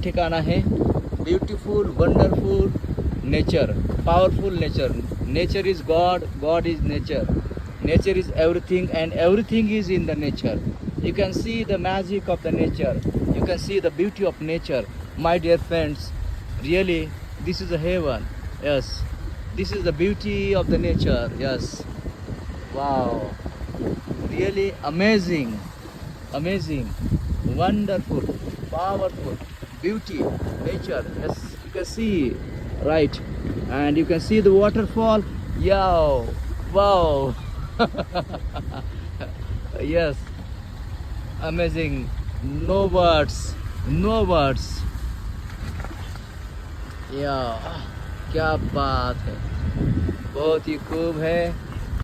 ठिकाण आहे beautiful wonderful nature powerful nature is God is nature is everything and everything is in the nature you can see the magic of the nature, you can see the beauty of nature, my dear friends. Really, this is a heaven. Yes, this is the beauty of the nature. Yes, wow, really amazing, wonderful, powerful, beauty, nature. Yes, you can see, right, and you can see the waterfall. Yeah, wow. Yes, amazing. No words. या क्या बात है, बहुत ही खूब है.